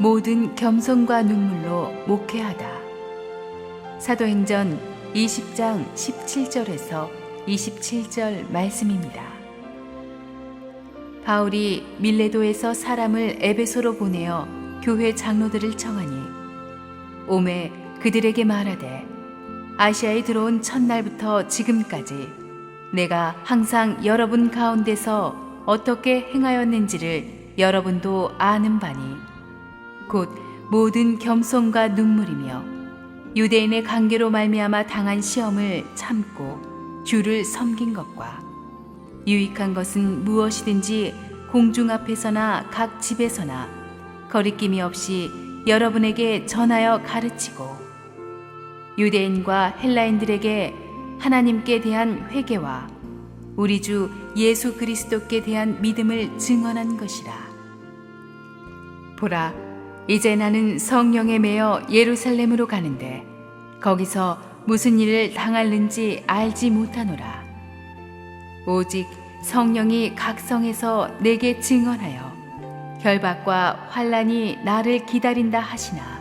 모든 겸손과 눈물로 목회하다. 사도행전 20장 17절에서 27절 말씀입니다. 바울이 밀레도에서 사람을 에베소로 보내어 교회 장로들을 청하니 오매 그들에게 말하되 아시아에 들어온 첫날부터 지금까지 내가 항상 여러분 가운데서 어떻게 행하였는지를 여러분도 아는 바니 곧 모든 겸손과 눈물이며 유대인의 관계로 말미암아 당한 시험을 참고 주를 섬긴 것과 유익한 것은 무엇이든지 공중 앞에서나 각 집에서나 거리낌이 없이 여러분에게 전하여 가르치고 유대인과 헬라인들에게 하나님께 대한 회개와 우리 주 예수 그리스도께 대한 믿음을 증언한 것이라. 보라, 이제 나는 성령에 매여 예루살렘으로 가는데 거기서 무슨 일을 당할는지 알지 못하노라. 오직 성령이 각 성에서 내게 증언하여 결박과 환난이 나를 기다린다 하시나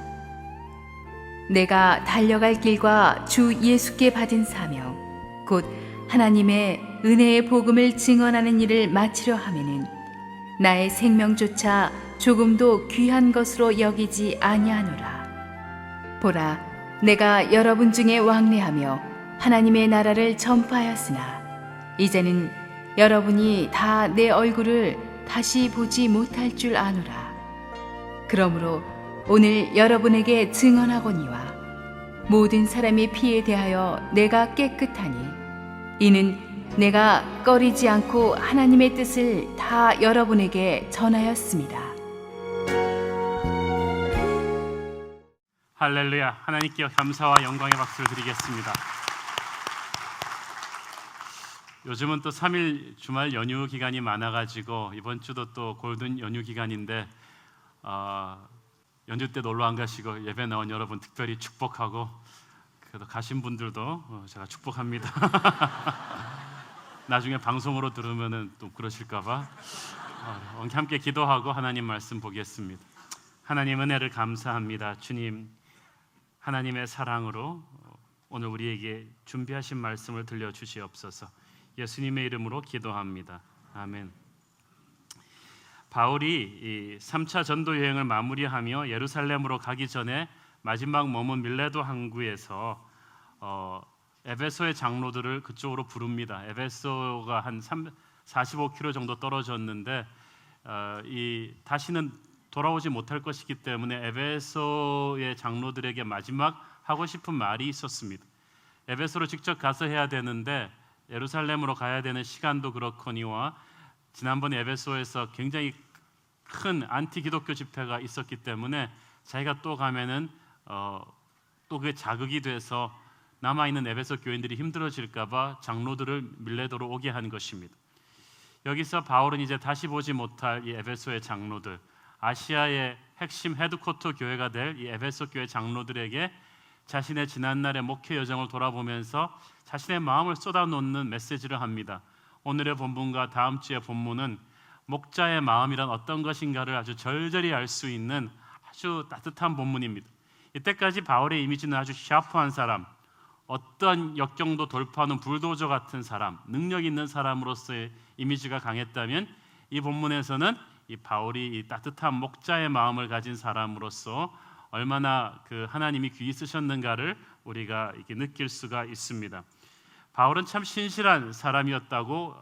내가 달려갈 길과 주 예수께 받은 사명 곧 하나님의 은혜의 복음을 증언하는 일을 마치려 하면은 나의 생명조차 조금도 귀한 것으로 여기지 아니하노라. 보라, 내가 여러분 중에 왕래하며 하나님의 나라를 전파하였으나 이제는 여러분이 다 내 얼굴을 다시 보지 못할 줄 아노라. 그러므로 오늘 여러분에게 증언하거니와 모든 사람의 피에 대하여 내가 깨끗하니 이는 내가 꺼리지 않고 하나님의 뜻을 다 여러분에게 전하였습니다. 할렐루야. 하나님께 감사와 영광의 박수를 드리겠습니다. 요즘은 또 3일 주말 연휴 기간이 많아가지고 이번 주도 또 골든 연휴 기간인데 연휴 때 놀러 안 가시고 예배 나온 여러분 특별히 축복하고 그래도 가신 분들도 제가 축복합니다. 나중에 방송으로 들으면은 또 그러실까봐 함께 기도하고 하나님 말씀 보겠습니다. 하나님 은혜를 감사합니다. 주님, 하나님의 사랑으로 오늘 우리에게 준비하신 말씀을 들려주시옵소서. 예수님의 이름으로 기도합니다. 아멘. 바울이 3차 전도 여행을 마무리하며 예루살렘으로 가기 전에 마지막 머문 밀레도 항구에서 에베소의 장로들을 그쪽으로 부릅니다. 에베소가 한 45km 정도 떨어졌는데 다시는 돌아오지 못할 것이기 때문에 에베소의 장로들에게 마지막 하고 싶은 말이 있었습니다. 에베소로 직접 가서 해야 되는데 예루살렘으로 가야 되는 시간도 그렇거니와 지난번 에베소에서 굉장히 큰 안티 기독교 집회가 있었기 때문에 자기가 또 가면은 또 그게 자극이 돼서 남아있는 에베소 교인들이 힘들어질까봐 장로들을 밀레도로 오게 한 것입니다. 여기서 바울은 이제 다시 보지 못할 이 에베소의 장로들, 아시아의 핵심 헤드쿼터 교회가 될 이 에베소 교회 장로들에게 자신의 지난날의 목회 여정을 돌아보면서 자신의 마음을 쏟아놓는 메시지를 합니다. 오늘의 본문과 다음 주의 본문은 목자의 마음이란 어떤 것인가를 아주 절절히 알 수 있는 아주 따뜻한 본문입니다. 이때까지 바울의 이미지는 아주 샤프한 사람, 어떤 역경도 돌파하는 불도저 같은 사람, 능력 있는 사람으로서의 이미지가 강했다면 이 본문에서는 이 바울이 이 따뜻한 목자의 마음을 가진 사람으로서 얼마나 그 하나님이 귀히 쓰셨는가를 우리가 이렇게 느낄 수가 있습니다. 바울은 참 신실한 사람이었다고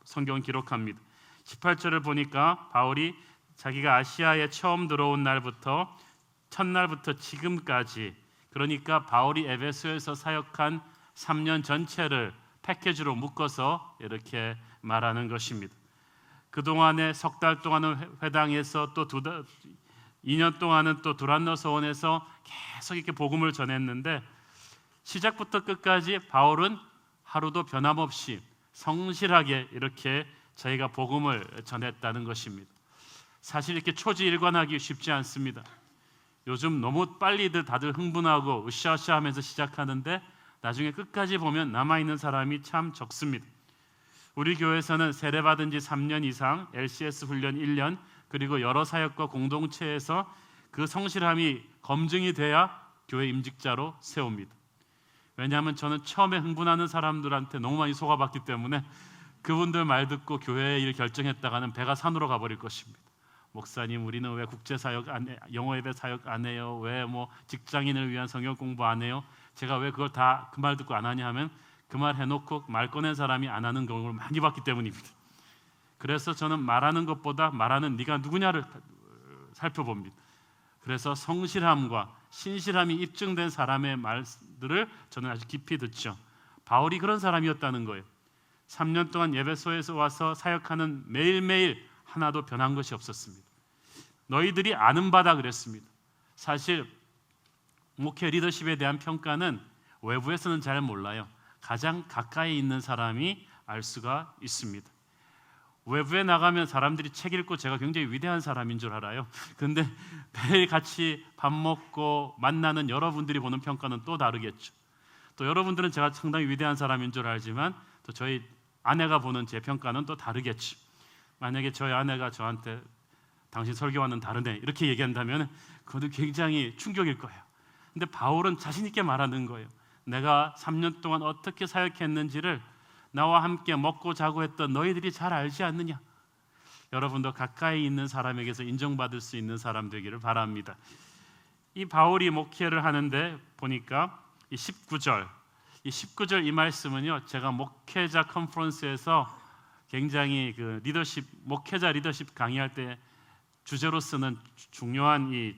성경은 기록합니다. 18절을 보니까 바울이 자기가 아시아에 처음 들어온 날부터 첫날부터 지금까지, 그러니까 바울이 에베소에서 사역한 3년 전체를 패키지로 묶어서 이렇게 말하는 것입니다. 그동안에 석 달 동안은 회당에서 또 2년 동안은 또 두란노 서원에서 계속 이렇게 복음을 전했는데 시작부터 끝까지 바울은 하루도 변함없이 성실하게 이렇게 자기가 복음을 전했다는 것입니다. 사실 이렇게 초지일관하기 쉽지 않습니다. 요즘 너무 빨리들 다들 흥분하고 으쌰으쌰하면서 시작하는데 나중에 끝까지 보면 남아있는 사람이 참 적습니다. 우리 교회에서는 세례받은 지 3년 이상, LCS 훈련 1년, 그리고 여러 사역과 공동체에서 그 성실함이 검증이 돼야 교회 임직자로 세웁니다. 왜냐하면 저는 처음에 흥분하는 사람들한테 너무 많이 속아봤기 때문에 그분들 말 듣고 교회 일 결정했다가는 배가 산으로 가버릴 것입니다. 목사님, 우리는 왜 국제사역 안 해, 영어 예배 사역 안 해요? 왜 뭐 직장인을 위한 성경 공부 안 해요? 제가 왜 그걸 다 그 말 듣고 안 하냐 하면 그 말 해놓고 말 꺼낸 사람이 안 하는 경우를 많이 봤기 때문입니다. 그래서 저는 말하는 것보다 말하는 네가 누구냐를 살펴봅니다. 그래서 성실함과 신실함이 입증된 사람의 말들을 저는 아주 깊이 듣죠. 바울이 그런 사람이었다는 거예요. 3년 동안 에베소에서 와서 사역하는 매일매일 하나도 변한 것이 없었습니다. 너희들이 아는 바다 그랬습니다. 사실 목회 리더십에 대한 평가는 외부에서는 잘 몰라요. 가장 가까이 있는 사람이 알 수가 있습니다. 외부에 나가면 사람들이 책 읽고 제가 굉장히 위대한 사람인 줄 알아요. 그런데 매일 같이 밥 먹고 만나는 여러분들이 보는 평가는 또 다르겠죠. 또 여러분들은 제가 상당히 위대한 사람인 줄 알지만 또 저희 아내가 보는 제 평가는 또 다르겠죠. 만약에 저희 아내가 저한테 당신 설교와는 다르네 이렇게 얘기한다면 그것도 굉장히 충격일 거예요. 근데 바울은 자신 있게 말하는 거예요. 내가 3년 동안 어떻게 사역했는지를 나와 함께 먹고 자고 했던 너희들이 잘 알지 않느냐. 여러분도 가까이 있는 사람에게서 인정받을 수 있는 사람 되기를 바랍니다. 이 바울이 목회를 하는데 보니까 이 19절 이 말씀은요, 제가 목회자 컨퍼런스에서 굉장히 그 리더십, 목회자 리더십 강의할 때 주제로 쓰는 중요한 이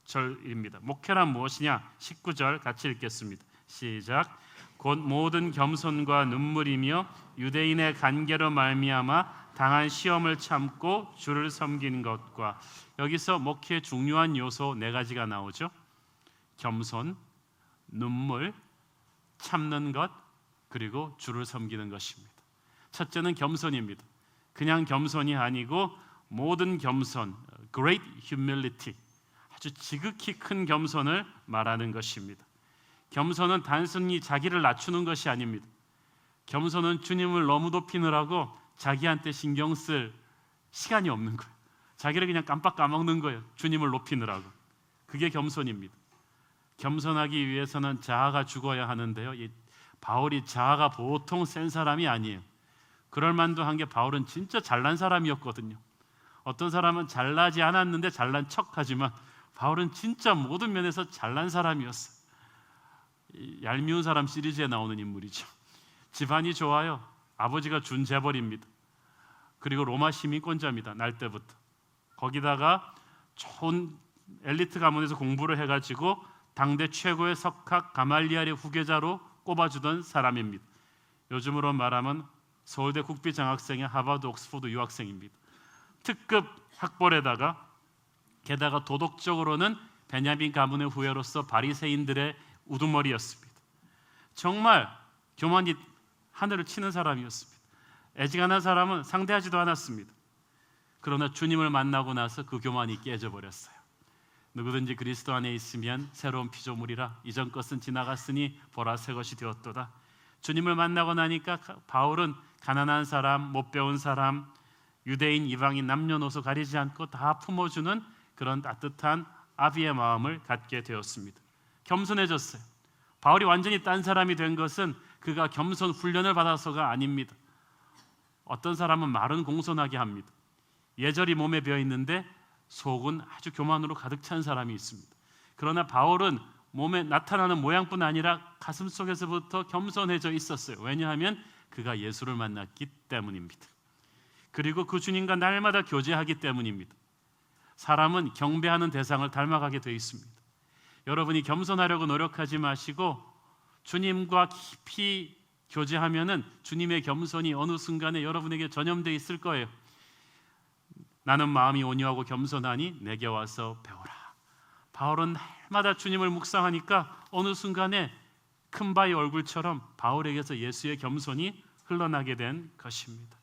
절입니다. 목회란 무엇이냐? 19절 같이 읽겠습니다. 시작. 곧 모든 겸손과 눈물이며 유대인의 간계로 말미암아 당한 시험을 참고 주를 섬기는 것과, 여기서 목회의 중요한 요소 4가지가 나오죠. 겸손, 눈물, 참는 것, 그리고 주를 섬기는 것입니다. 첫째는 겸손입니다. 그냥 겸손이 아니고 모든 겸손, great humility, 아주 지극히 큰 겸손을 말하는 것입니다. 겸손은 단순히 자기를 낮추는 것이 아닙니다. 겸손은 주님을 너무 높이느라고 자기한테 신경 쓸 시간이 없는 거예요. 자기를 그냥 깜빡 까먹는 거예요. 주님을 높이느라고. 그게 겸손입니다. 겸손하기 위해서는 자아가 죽어야 하는데요, 이 바울이 자아가 보통 센 사람이 아니에요. 그럴 만도 한 게 바울은 진짜 잘난 사람이었거든요. 어떤 사람은 잘나지 않았는데 잘난 척하지만 바울은 진짜 모든 면에서 잘난 사람이었어요. 얄미운 사람 시리즈에 나오는 인물이죠. 집안이 좋아요. 아버지가 준 재벌입니다. 그리고 로마 시민권자입니다. 날 때부터. 거기다가 좋은 엘리트 가문에서 공부를 해가지고 당대 최고의 석학 가말리알의 후계자로 꼽아주던 사람입니다. 요즘으로 말하면 서울대 국비장학생의 하버드 옥스퍼드 유학생입니다. 특급 학벌에다가 게다가 도덕적으로는 베냐민 가문의 후예로서 바리새인들의 우두머리였습니다. 정말 교만이 하늘을 치는 사람이었습니다. 애지간한 사람은 상대하지도 않았습니다. 그러나 주님을 만나고 나서 그 교만이 깨져버렸어요. 누구든지 그리스도 안에 있으면 새로운 피조물이라, 이전 것은 지나갔으니 보라 새 것이 되었도다. 주님을 만나고 나니까 바울은 가난한 사람, 못 배운 사람, 유대인, 이방인 남녀노소 가리지 않고 다 품어주는 그런 따뜻한 아비의 마음을 갖게 되었습니다. 겸손해졌어요. 바울이 완전히 딴 사람이 된 것은 그가 겸손 훈련을 받아서가 아닙니다. 어떤 사람은 말은 공손하게 합니다. 예절이 몸에 배어 있는데 속은 아주 교만으로 가득 찬 사람이 있습니다. 그러나 바울은 몸에 나타나는 모양뿐 아니라 가슴 속에서부터 겸손해져 있었어요. 왜냐하면 그가 예수를 만났기 때문입니다. 그리고 그 주님과 날마다 교제하기 때문입니다. 사람은 경배하는 대상을 닮아가게 되어 있습니다. 여러분이 겸손하려고 노력하지 마시고 주님과 깊이 교제하면은 주님의 겸손이 어느 순간에 여러분에게 전염되어 있을 거예요. 나는 마음이 온유하고 겸손하니 내게 와서 배우라. 바울은 날마다 주님을 묵상하니까 어느 순간에 큰 바위 얼굴처럼 바울에게서 예수의 겸손이 흘러나게 된 것입니다.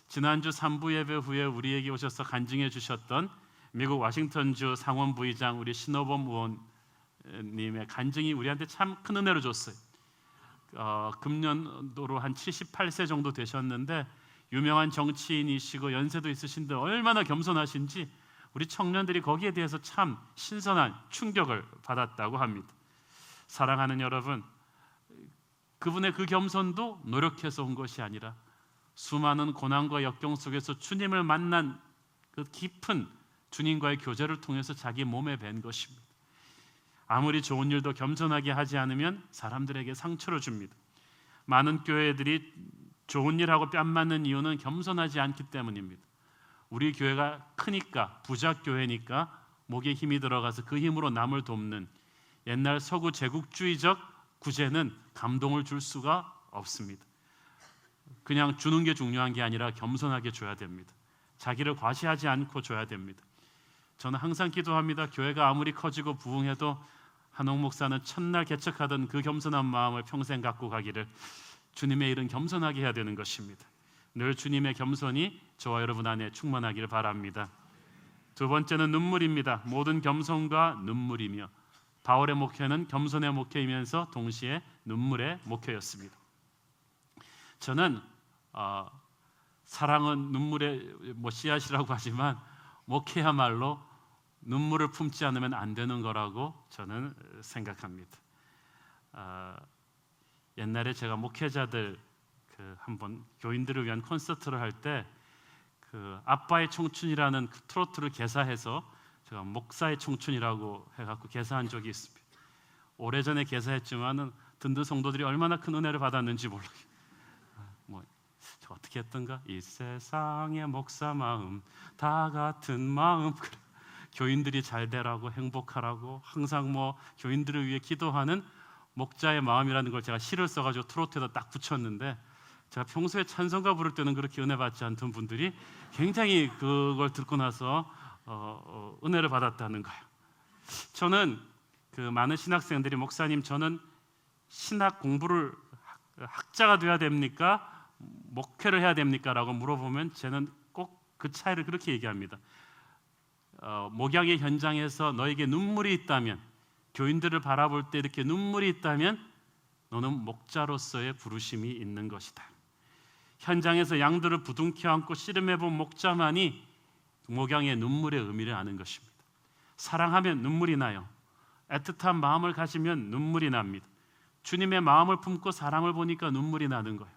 지난주 3부 예배 후에 우리에게 오셔서 간증해 주셨던 미국 워싱턴주 상원 부의장 우리 신호범 의원님의 간증이 우리한테 참 큰 은혜를 줬어요. 금년도로 한 78세 정도 되셨는데 유명한 정치인이시고 연세도 있으신데 얼마나 겸손하신지 우리 청년들이 거기에 대해서 참 신선한 충격을 받았다고 합니다. 사랑하는 여러분, 그분의 그 겸손도 노력해서 온 것이 아니라 수많은 고난과 역경 속에서 주님을 만난 그 깊은 주님과의 교제를 통해서 자기 몸에 밴 것입니다. 아무리 좋은 일도 겸손하게 하지 않으면 사람들에게 상처를 줍니다. 많은 교회들이 좋은 일하고 뺨 맞는 이유는 겸손하지 않기 때문입니다. 우리 교회가 크니까, 부자 교회니까 목에 힘이 들어가서 그 힘으로 남을 돕는 옛날 서구 제국주의적 구제는 감동을 줄 수가 없습니다. 그냥 주는 게 중요한 게 아니라 겸손하게 줘야 됩니다. 자기를 과시하지 않고 줘야 됩니다. 저는 항상 기도합니다. 교회가 아무리 커지고 부흥해도 한옥 목사는 첫날 개척하던 그 겸손한 마음을 평생 갖고 가기를, 주님의 일은 겸손하게 해야 되는 것입니다. 늘 주님의 겸손이 저와 여러분 안에 충만하기를 바랍니다. 두 번째는 눈물입니다. 모든 겸손과 눈물이며, 바울의 목회는 겸손의 목회이면서 동시에 눈물의 목회였습니다. 저는 사랑은 눈물의 씨앗이라고 하지만 목회야말로 눈물을 품지 않으면 안 되는 거라고 저는 생각합니다. 옛날에 제가 목회자들 한번 교인들을 위한 콘서트를 할 때 아빠의 청춘이라는 그 트로트를 개사해서 제가 목사의 청춘이라고 해갖고 개사한 적이 있습니다. 오래전에 개사했지만은 듣는 성도들이 얼마나 큰 은혜를 받았는지 몰라요. 저 어떻게 했던가? 이 세상의 목사 마음 다 같은 마음. 그래. 교인들이 잘 되라고, 행복하라고, 항상 교인들을 위해 기도하는 목자의 마음이라는 걸 제가 시를 써가지고 트로트에다 딱 붙였는데, 제가 평소에 찬송가 부를 때는 그렇게 은혜 받지 않던 분들이 굉장히 그걸 듣고 나서 은혜를 받았다는 거예요. 저는 많은 신학생들이 목사님, 저는 신학 공부를 학자가 돼야 됩니까? 목회를 해야 됩니까? 라고 물어보면 저는 꼭 그 차이를 그렇게 얘기합니다. 목양의 현장에서 너에게 눈물이 있다면, 교인들을 바라볼 때 이렇게 눈물이 있다면 너는 목자로서의 부르심이 있는 것이다. 현장에서 양들을 부둥켜 안고 씨름해본 목자만이 목양의 눈물의 의미를 아는 것입니다. 사랑하면 눈물이 나요. 애틋한 마음을 가지면 눈물이 납니다. 주님의 마음을 품고 사랑을 보니까 눈물이 나는 거예요.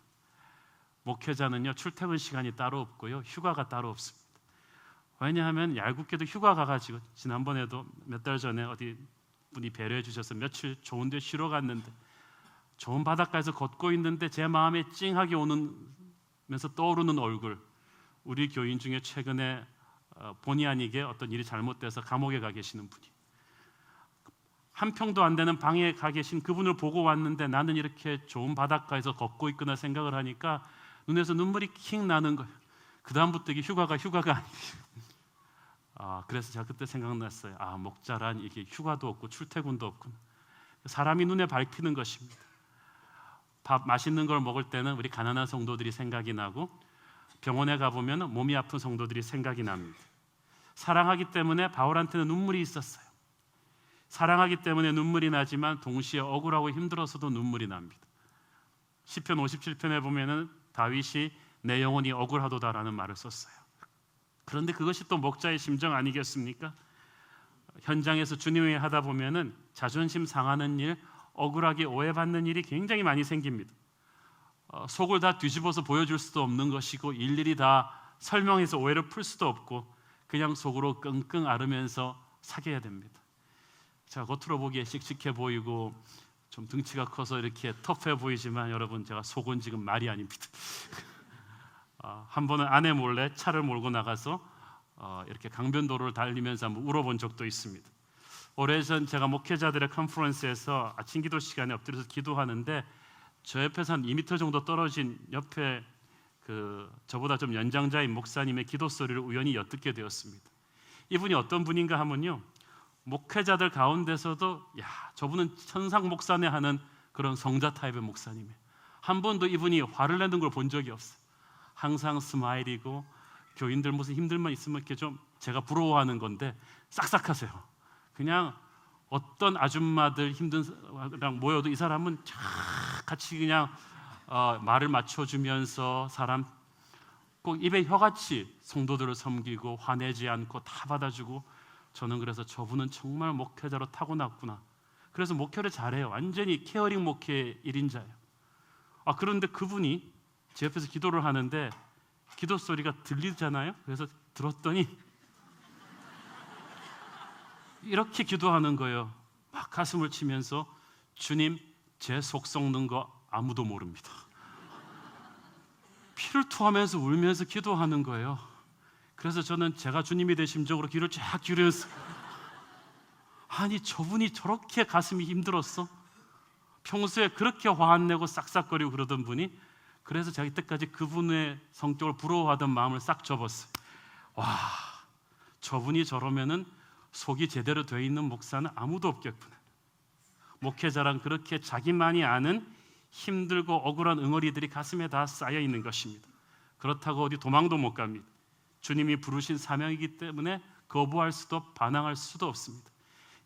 목회자는요, 출퇴근 시간이 따로 없고요, 휴가가 따로 없습니다. 왜냐하면 얄궂게도 휴가 가가지고, 지난번에도 몇 달 전에 어디 분이 배려해 주셔서 며칠 좋은 데 쉬러 갔는데 좋은 바닷가에서 걷고 있는데 제 마음에 찡하게 오면서 떠오르는 얼굴, 우리 교인 중에 최근에 본의 아니게 어떤 일이 잘못돼서 감옥에 가 계시는 분이, 한 평도 안 되는 방에 가 계신 그분을 보고 왔는데 나는 이렇게 좋은 바닷가에서 걷고 있구나 생각을 하니까 눈에서 눈물이 킥 나는 거예요. 그 다음부터 이게 휴가가 아니에요. 그래서 제가 그때 생각났어요. 목자란 이게 휴가도 없고 출퇴근도 없구나. 사람이 눈에 밟히는 것입니다. 밥 맛있는 걸 먹을 때는 우리 가난한 성도들이 생각이 나고, 병원에 가보면 몸이 아픈 성도들이 생각이 납니다. 사랑하기 때문에 바울한테는 눈물이 있었어요. 사랑하기 때문에 눈물이 나지만 동시에 억울하고 힘들어서도 눈물이 납니다. 시편 57편에 보면은 다윗이 내 영혼이 억울하도다라는 말을 썼어요. 그런데 그것이 또 목자의 심정 아니겠습니까? 현장에서 주님을 하다 보면은 자존심 상하는 일, 억울하게 오해받는 일이 굉장히 많이 생깁니다. 속을 다 뒤집어서 보여줄 수도 없는 것이고, 일일이 다 설명해서 오해를 풀 수도 없고, 그냥 속으로 끙끙 앓으면서 사귀어야 됩니다. 제가 겉으로 보기에 씩씩해 보이고 좀 등치가 커서 이렇게 터프해 보이지만 여러분, 제가 속은 지금 말이 아닙니다. 한 번은 아내 몰래 차를 몰고 나가서 이렇게 강변도로를 달리면서 한번 울어본 적도 있습니다. 오래전 제가 목회자들의 컨퍼런스에서 아침 기도 시간에 엎드려서 기도하는데, 저 옆에서 한 2m 정도 떨어진 옆에 저보다 좀 연장자인 목사님의 기도 소리를 우연히 엿듣게 되었습니다. 이분이 어떤 분인가 하면요, 목회자들 가운데서도 저분은 천상 목사네 하는 그런 성자 타입의 목사님이에요. 한 번도 이분이 화를 내는 걸 본 적이 없어요. 항상 스마일이고, 교인들 무슨 힘들만 있으면 이렇게 좀 제가 부러워하는 건데 싹싹하세요. 그냥 어떤 아줌마들 힘든 사람랑 모여도 이 사람은 같이 그냥 말을 맞춰주면서 사람 꼭 입에 혀같이 성도들을 섬기고 화내지 않고 다 받아주고, 저는 그래서 저분은 정말 목회자로 타고났구나. 그래서 목회를 잘해요. 완전히 케어링 목회 1인자예요. 그런데 그분이 제 옆에서 기도를 하는데 기도 소리가 들리잖아요. 그래서 들었더니 이렇게 기도하는 거예요. 막 가슴을 치면서, 주님, 제 속 썩는 거 아무도 모릅니다. 피를 토하면서 울면서 기도하는 거예요. 그래서 저는 제가 주님이 된 심정으로 귀를 쫙 기울여서, 아니 저분이 저렇게 가슴이 힘들었어? 평소에 그렇게 화 안 내고 싹싹거리고 그러던 분이, 그래서 제가 이때까지 그분의 성격을 부러워하던 마음을 싹 접었어요. 와, 저분이 저러면은 속이 제대로 돼 있는 목사는 아무도 없겠구나. 목회자란 그렇게 자기만이 아는 힘들고 억울한 응어리들이 가슴에 다 쌓여 있는 것입니다. 그렇다고 어디 도망도 못 갑니다. 주님이 부르신 사명이기 때문에 거부할 수도 반항할 수도 없습니다.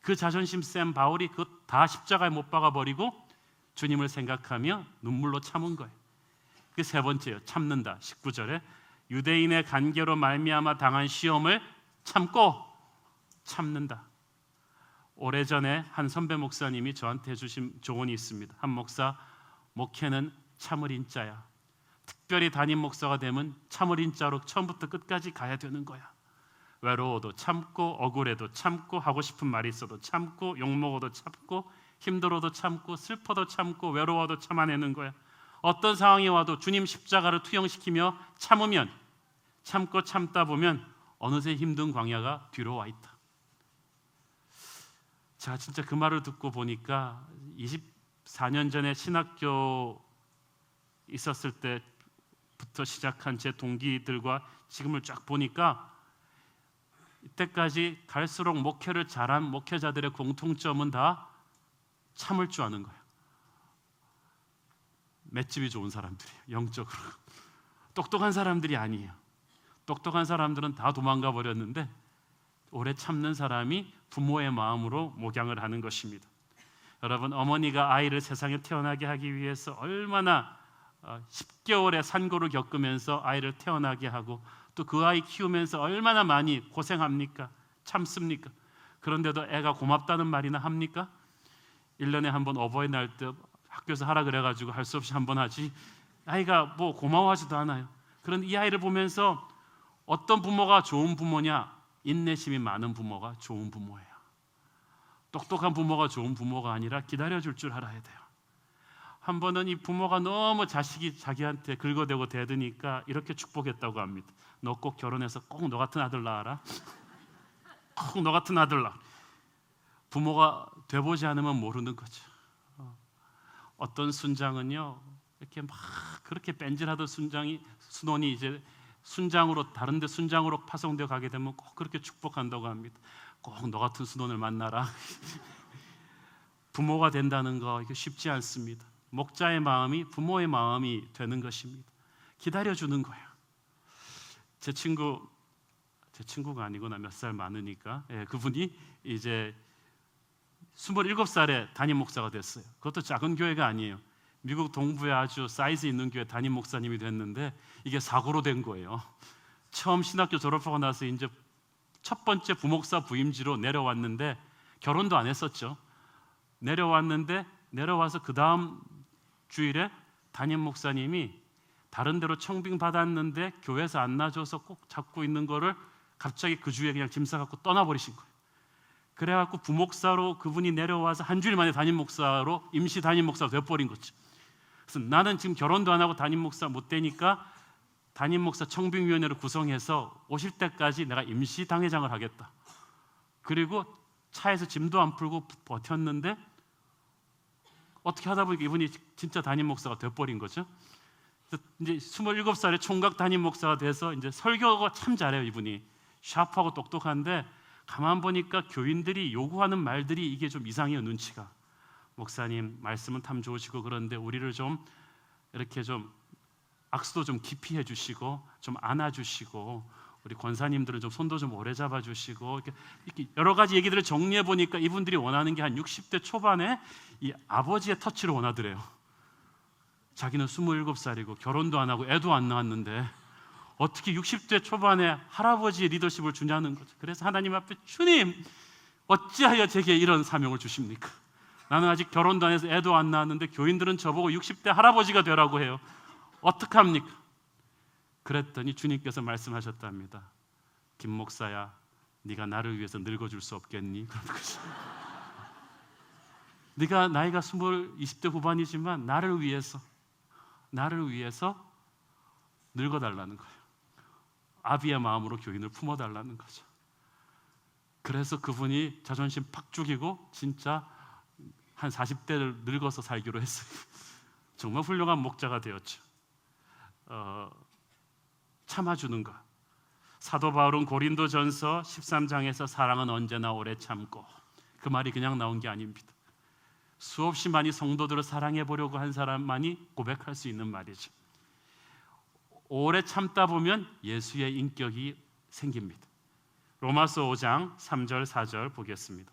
그 자존심 센 바울이 그거 다 십자가에 못 박아버리고 주님을 생각하며 눈물로 참은 거예요. 그 세 번째요, 참는다. 19절에 유대인의 간계로 말미암아 당한 시험을 참고 참는다. 오래전에 한 선배 목사님이 저한테 해주신 조언이 있습니다. 한 목사, 목회는 참을 인자야. 특별히 담임 목사가 되면 참을 인자로 처음부터 끝까지 가야 되는 거야. 외로워도 참고, 억울해도 참고, 하고 싶은 말이 있어도 참고, 욕먹어도 참고, 힘들어도 참고, 슬퍼도 참고, 외로워도 참아내는 거야. 어떤 상황이 와도 주님 십자가를 투영시키며 참으면, 참고 참다 보면 어느새 힘든 광야가 뒤로 와 있다. 제가 진짜 그 말을 듣고 보니까 24년 전에 신학교 있었을 때부터 시작한 제 동기들과 지금을 쫙 보니까 이때까지 갈수록 목회를 잘한 목회자들의 공통점은 다 참을 줄 아는 거예요. 맷집이 좋은 사람들이에요. 영적으로 똑똑한 사람들이 아니에요. 똑똑한 사람들은 다 도망가 버렸는데 오래 참는 사람이 부모의 마음으로 목양을 하는 것입니다. 여러분, 어머니가 아이를 세상에 태어나게 하기 위해서 얼마나 10개월의 산고를 겪으면서 아이를 태어나게 하고 또 그 아이 키우면서 얼마나 많이 고생합니까? 참습니까? 그런데도 애가 고맙다는 말이나 합니까? 1년에 한 번 어버이날 때 학교에서 하라 그래가지고 할 수 없이 한 번 하지, 아이가 뭐 고마워하지도 않아요. 그런데 이 아이를 보면서 어떤 부모가 좋은 부모냐? 인내심이 많은 부모가 좋은 부모예요. 똑똑한 부모가 좋은 부모가 아니라 기다려줄 줄 알아야 돼요. 한 번은 이 부모가 너무 자식이 자기한테 긁어대고 대드니까 이렇게 축복했다고 합니다. 너 꼭 결혼해서 꼭 너 같은 아들 낳아라. 꼭 너 같은 아들 낳아. 부모가 돼보지 않으면 모르는 거죠. 어떤 순장은요, 이렇게 막 그렇게 뺀질하던 순원이 이제 순장으로, 다른데 순장으로 파송되어 가게 되면 꼭 그렇게 축복한다고 합니다. 꼭 너 같은 순원을 만나라. 부모가 된다는 거 이게 쉽지 않습니다. 목자의 마음이 부모의 마음이 되는 것입니다. 기다려주는 거예요. 제 친구가 아니고 나 몇 살 많으니까, 그분이 이제 27살에 담임 목사가 됐어요. 그것도 작은 교회가 아니에요. 미국 동부에 아주 사이즈 있는 교회 담임 목사님이 됐는데 이게 사고로 된 거예요. 처음 신학교 졸업하고 나서 이제 첫 번째 부목사 부임지로 내려왔는데 결혼도 안 했었죠. 내려와서 그 다음 주일에 담임 목사님이 다른 데로 청빙 받았는데 교회에서 안 놔줘서 꼭 잡고 있는 거를 갑자기 그 주에 그냥 짐 싸갖고 떠나버리신 거예요. 그래갖고 부목사로 그분이 내려와서 한 주일 만에 담임 목사로 임시 담임 목사가 돼버린 거죠. 그래서 나는 지금 결혼도 안 하고 담임 목사 못 되니까 담임 목사 청빙위원회를 구성해서 오실 때까지 내가 임시 당회장을 하겠다. 그리고 차에서 짐도 안 풀고 버텼는데 어떻게 하다 보니까 이분이 진짜 담임 목사가 돼버린 거죠. 그래서 이제 27살에 총각 담임 목사가 돼서 이제 설교가 참 잘해요. 이분이 샤프하고 똑똑한데 가만 보니까 교인들이 요구하는 말들이 이게 좀 이상해요. 눈치가. 목사님 말씀은 참 좋으시고 그런데 우리를 좀 이렇게 좀 악수도 좀 깊이 해주시고 좀 안아주시고 우리 권사님들은 좀 손도 좀 오래 잡아주시고 이렇게 여러 가지 얘기들을 정리해 보니까 이분들이 원하는 게 한 60대 초반에 이 아버지의 터치를 원하더래요. 자기는 27살이고 결혼도 안 하고 애도 안 낳았는데 어떻게 60대 초반에 할아버지의 리더십을 주냐는 거죠. 그래서 하나님 앞에 주님 어찌하여 제게 이런 사명을 주십니까? 나는 아직 결혼도 안 해서 애도 안 낳았는데 교인들은 저보고 60대 할아버지가 되라고 해요. 어떡합니까? 그랬더니 주님께서 말씀하셨답니다. 김 목사야, 네가 나를 위해서 늙어줄 수 없겠니? 그런 거죠. 네가 나이가 20대 후반이지만 나를 위해서 늙어달라는 거예요. 아비의 마음으로 교인을 품어달라는 거죠. 그래서 그분이 자존심 팍 죽이고 진짜 한 40대를 늙어서 살기로 했어요. 정말 훌륭한 목자가 되었죠. 참아주는 것. 사도 바울은 고린도전서 13장에서 사랑은 언제나 오래 참고, 그 말이 그냥 나온 게 아닙니다. 수없이 많이 성도들을 사랑해 보려고 한 사람만이 고백할 수 있는 말이죠. 오래 참다 보면 예수의 인격이 생깁니다. 로마서 5장 3절 4절 보겠습니다.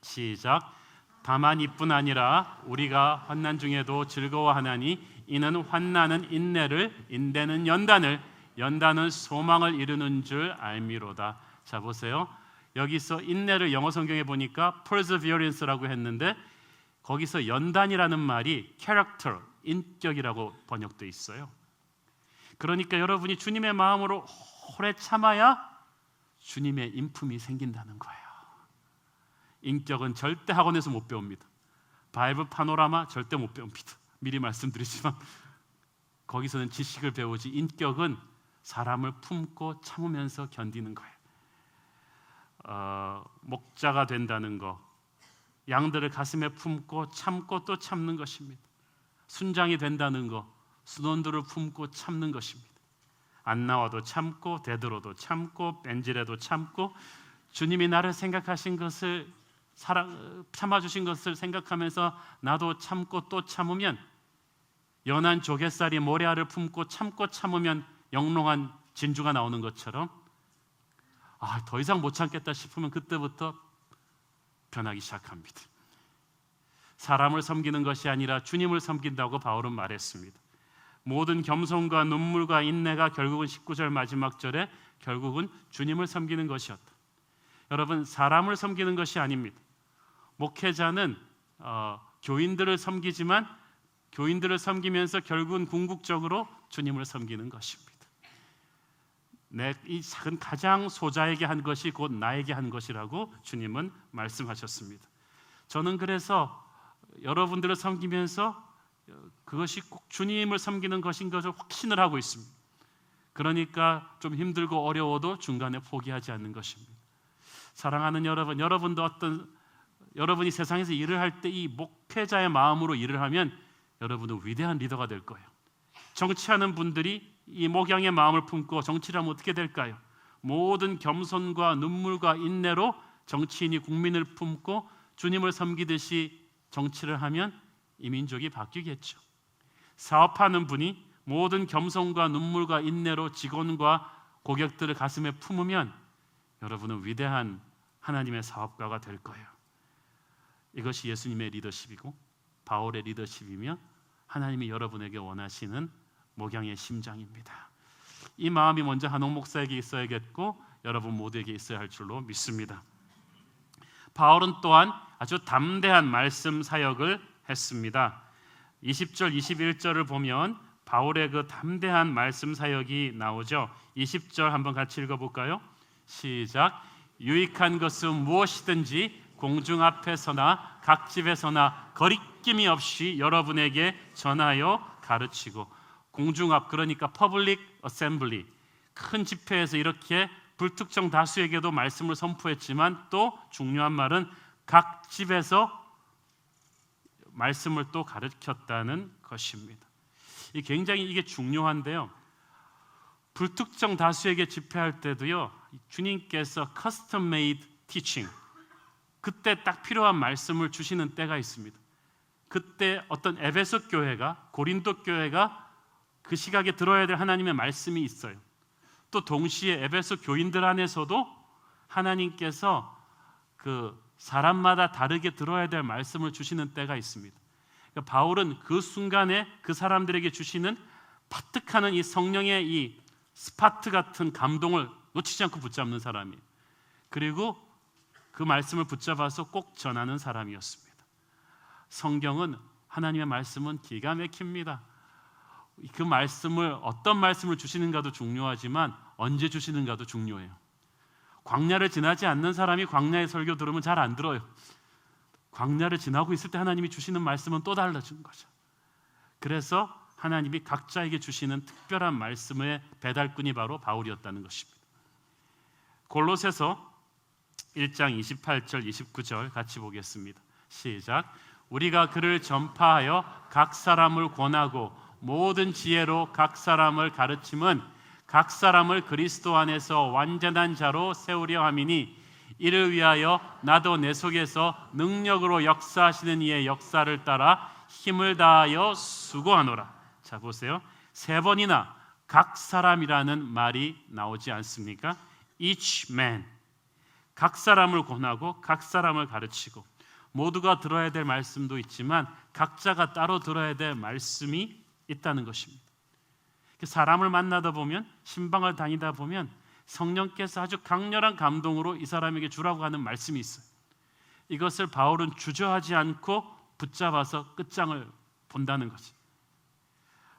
시작. 다만 이뿐 아니라 우리가 환난 중에도 즐거워하나니 이는 환난은 인내를, 인내는 연단을, 연단은 소망을 이루는 줄 알미로다. 자 보세요. 여기서 인내를 영어 성경에 보니까 perseverance라고 했는데 거기서 연단이라는 말이 character, 인격이라고 번역돼 있어요. 그러니까 여러분이 주님의 마음으로 오래 참아야 주님의 인품이 생긴다는 거예요. 인격은 절대 학원에서 못 배웁니다. 바이블 파노라마 절대 못 배웁니다. 미리 말씀드리지만 거기서는 지식을 배우지, 인격은 사람을 품고 참으면서 견디는 거예요. 목자가 된다는 거, 양들을 가슴에 품고 참고 또 참는 것입니다. 순장이 된다는 거, 순원들을 품고 참는 것입니다. 안 나와도 참고, 되들어도 참고, 뺀질해도 참고, 주님이 나를 생각하신 것을, 참아주신 것을 생각하면서 나도 참고 또 참으면, 연한 조갯살이 모래알을 품고 참고 참으면 영롱한 진주가 나오는 것처럼, 더 이상 못 참겠다 싶으면 그때부터 변하기 시작합니다. 사람을 섬기는 것이 아니라 주님을 섬긴다고 바울은 말했습니다. 모든 겸손과 눈물과 인내가 결국은 19절 마지막 절에 결국은 주님을 섬기는 것이었다. 여러분, 사람을 섬기는 것이 아닙니다. 목회자는 교인들을 섬기지만 교인들을 섬기면서 결국은 궁극적으로 주님을 섬기는 것입니다. 이 작은 가장 소자에게 한 것이 곧 나에게 한 것이라고 주님은 말씀하셨습니다. 저는 그래서 여러분들을 섬기면서 그것이 꼭 주님을 섬기는 것인 것을 확신을 하고 있습니다. 그러니까 좀 힘들고 어려워도 중간에 포기하지 않는 것입니다. 사랑하는 여러분, 여러분도 여러분이 세상에서 일을 할 때 이 목회자의 마음으로 일을 하면 여러분은 위대한 리더가 될 거예요. 정치하는 분들이 이 목양의 마음을 품고 정치를 하면 어떻게 될까요? 모든 겸손과 눈물과 인내로 정치인이 국민을 품고 주님을 섬기듯이 정치를 하면 이 민족이 바뀌겠죠. 사업하는 분이 모든 겸손과 눈물과 인내로 직원과 고객들을 가슴에 품으면 여러분은 위대한 하나님의 사업가가 될 거예요. 이것이 예수님의 리더십이고 바울의 리더십이며 하나님이 여러분에게 원하시는 목양의 심장입니다. 이 마음이 먼저 한옥 목사에게 있어야겠고 여러분 모두에게 있어야 할 줄로 믿습니다. 바울은 또한 아주 담대한 말씀 사역을 했습니다. 20절, 21절을 보면 바울의 그 담대한 말씀 사역이 나오죠. 20절 한번 같이 읽어볼까요? 시작. 유익한 것은 무엇이든지 공중 앞에서나 각 집에서나 거리낌이 없이 여러분에게 전하여 가르치고, 공중 앞 그러니까 퍼블릭 어셈블리, 큰 집회에서 이렇게 불특정 다수에게도 말씀을 선포했지만 또 중요한 말은 각 집에서 말씀을 또 가르쳤다는 것입니다. 굉장히 이게 중요한데요. 불특정 다수에게 집회할 때도요, 주님께서 커스텀 메이드 티칭, 그때 딱 필요한 말씀을 주시는 때가 있습니다. 그때 어떤 에베소 교회가, 고린도 교회가 그 시각에 들어야 될 하나님의 말씀이 있어요. 또 동시에 에베소 교인들 안에서도 하나님께서 그 사람마다 다르게 들어야 될 말씀을 주시는 때가 있습니다. 그러니까 바울은 그 순간에 그 사람들에게 주시는 파특하는 이 성령의 이 스파트 같은 감동을 놓치지 않고 붙잡는 사람이에요. 그리고 그 말씀을 붙잡아서 꼭 전하는 사람이었습니다. 성경은, 하나님의 말씀은 기가 막힙니다. 그 말씀을, 어떤 말씀을 주시는가도 중요하지만 언제 주시는가도 중요해요. 광야를 지나지 않는 사람이 광야의 설교 들으면 잘 안 들어요. 광야를 지나고 있을 때 하나님이 주시는 말씀은 또 달라진 거죠. 그래서 하나님이 각자에게 주시는 특별한 말씀의 배달꾼이 바로 바울이었다는 것입니다. 골로새서 1장 28절 29절 같이 보겠습니다. 시작. 우리가 그를 전파하여 각 사람을 권하고 모든 지혜로 각 사람을 가르침은 각 사람을 그리스도 안에서 완전한 자로 세우려 함이니 이를 위하여 나도 내 속에서 능력으로 역사하시는 이의 역사를 따라 힘을 다하여 수고하노라. 자, 보세요. 3번이나 각 사람이라는 말이 나오지 않습니까? Each man. 각 사람을 권하고 각 사람을 가르치고, 모두가 들어야 될 말씀도 있지만 각자가 따로 들어야 될 말씀이 있다는 것입니다. 사람을 만나다 보면, 신방을 다니다 보면 성령께서 아주 강렬한 감동으로 이 사람에게 주라고 하는 말씀이 있어요. 이것을 바울은 주저하지 않고 붙잡아서 끝장을 본다는 거지.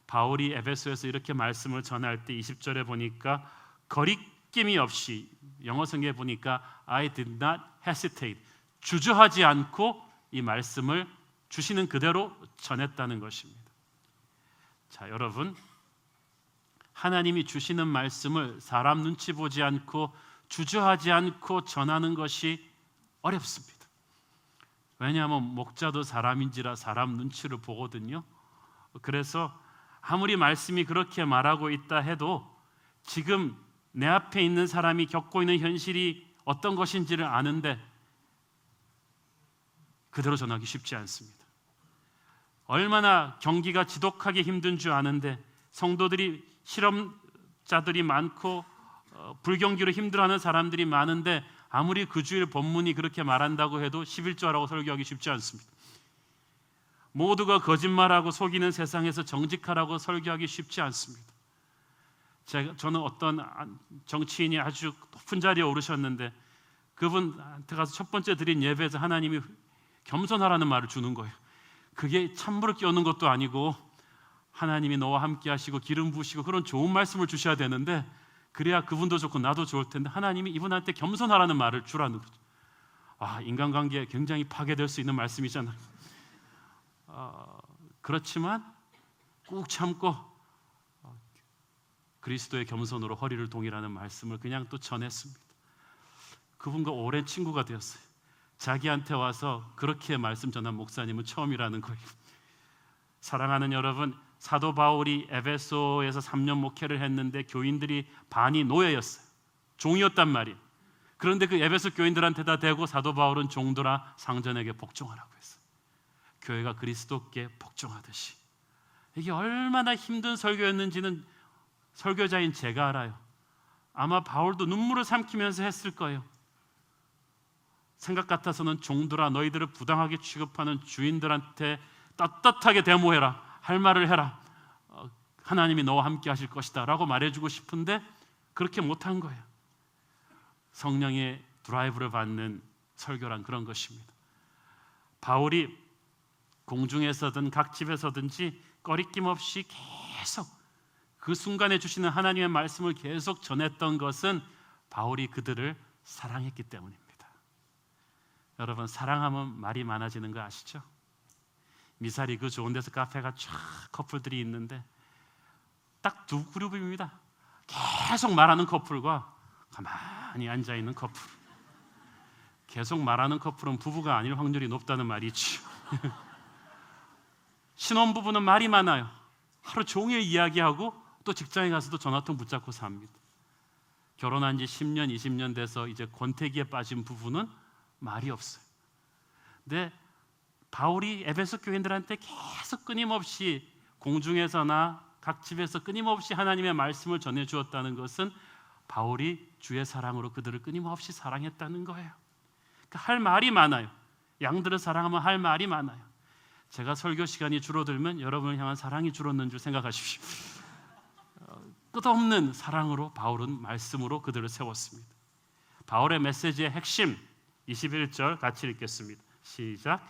바울이 에베소에서 이렇게 말씀을 전할 때 20절에 보니까 거리낌이 없이, 영어 성경에 보니까 I did not hesitate, 주저하지 않고 이 말씀을 주시는 그대로 전했다는 것입니다. 자, 여러분, 하나님이 주시는 말씀을 사람 눈치 보지 않고 주저하지 않고 전하는 것이 어렵습니다. 왜냐하면 목자도 사람인지라 사람 눈치를 보거든요. 그래서 아무리 말씀이 그렇게 말하고 있다 해도 지금 내 앞에 있는 사람이 겪고 있는 현실이 어떤 것인지를 아는데 그대로 전하기 쉽지 않습니다. 얼마나 경기가 지독하게 힘든 줄 아는데, 성도들이 실험자들이 많고 불경기로 힘들어하는 사람들이 많은데 아무리 그 주일 본문이 그렇게 말한다고 해도 11조라고 설교하기 쉽지 않습니다. 모두가 거짓말하고 속이는 세상에서 정직하라고 설교하기 쉽지 않습니다. 저는 어떤 정치인이 아주 높은 자리에 오르셨는데 그분한테 가서 첫 번째 드린 예배에서 하나님이 겸손하라는 말을 주는 거예요. 그게 찬물을 끼얹는 것도 아니고 하나님이 너와 함께 하시고 기름 부으시고 그런 좋은 말씀을 주셔야 되는데, 그래야 그분도 좋고 나도 좋을 텐데 하나님이 이분한테 겸손하라는 말을 주라는 거죠. 인간관계에 굉장히 파괴될 수 있는 말씀이잖아요. 그렇지만 꾹 참고 그리스도의 겸손으로 허리를 동이라는 말씀을 그냥 또 전했습니다. 그분과 오랜 친구가 되었어요. 자기한테 와서 그렇게 말씀 전한 목사님은 처음이라는 거예요. 사랑하는 여러분, 사도 바울이 에베소에서 3년 목회를 했는데 교인들이 반이 노예였어요. 종이었단 말이에요. 그런데 그 에베소 교인들한테다 대고 사도 바울은 종들아 상전에게 복종하라고 했어요. 교회가 그리스도께 복종하듯이. 이게 얼마나 힘든 설교였는지는 설교자인 제가 알아요. 아마 바울도 눈물을 삼키면서 했을 거예요. 생각 같아서는 종들아 너희들을 부당하게 취급하는 주인들한테 떳떳하게 데모해라, 할 말을 해라, 하나님이 너와 함께 하실 것이다 라고 말해주고 싶은데 그렇게 못한 거예요. 성령의 드라이브를 받는 설교란 그런 것입니다. 바울이 공중에서든 각 집에서든지 꺼리낌 없이 계속 그 순간에 주시는 하나님의 말씀을 계속 전했던 것은 바울이 그들을 사랑했기 때문입니다. 여러분, 사랑하면 말이 많아지는 거 아시죠? 미사리 그 좋은 데서 카페가 쫙 커플들이 있는데 딱 2그룹입니다. 계속 말하는 커플과 가만히 앉아있는 커플. 계속 말하는 커플은 부부가 아닐 확률이 높다는 말이 있죠. 신혼부부는 말이 많아요. 하루 종일 이야기하고 또 직장에 가서도 전화통 붙잡고 삽니다. 결혼한 지 10년, 20년 돼서 이제 권태기에 빠진 부부는 말이 없어요. 근데 바울이 에베소 교인들한테 계속 끊임없이 공중에서나 각 집에서 끊임없이 하나님의 말씀을 전해주었다는 것은 바울이 주의 사랑으로 그들을 끊임없이 사랑했다는 거예요. 그러니까 할 말이 많아요. 양들을 사랑하면 할 말이 많아요. 제가 설교 시간이 줄어들면 여러분을 향한 사랑이 줄었는 줄 생각하십시오. 끝없는 사랑으로 바울은 말씀으로 그들을 세웠습니다. 바울의 메시지의 핵심 21절 같이 읽겠습니다. 시작.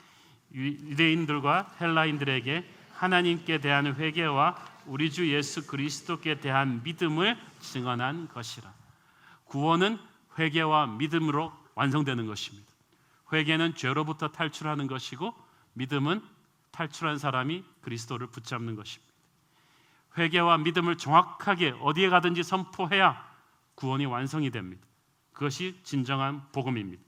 유대인들과 헬라인들에게 하나님께 대한 회개와 우리 주 예수 그리스도께 대한 믿음을 증언한 것이라. 구원은 회개와 믿음으로 완성되는 것입니다. 회개는 죄로부터 탈출하는 것이고 믿음은 탈출한 사람이 그리스도를 붙잡는 것입니다. 회개와 믿음을 정확하게 어디에 가든지 선포해야 구원이 완성이 됩니다. 그것이 진정한 복음입니다.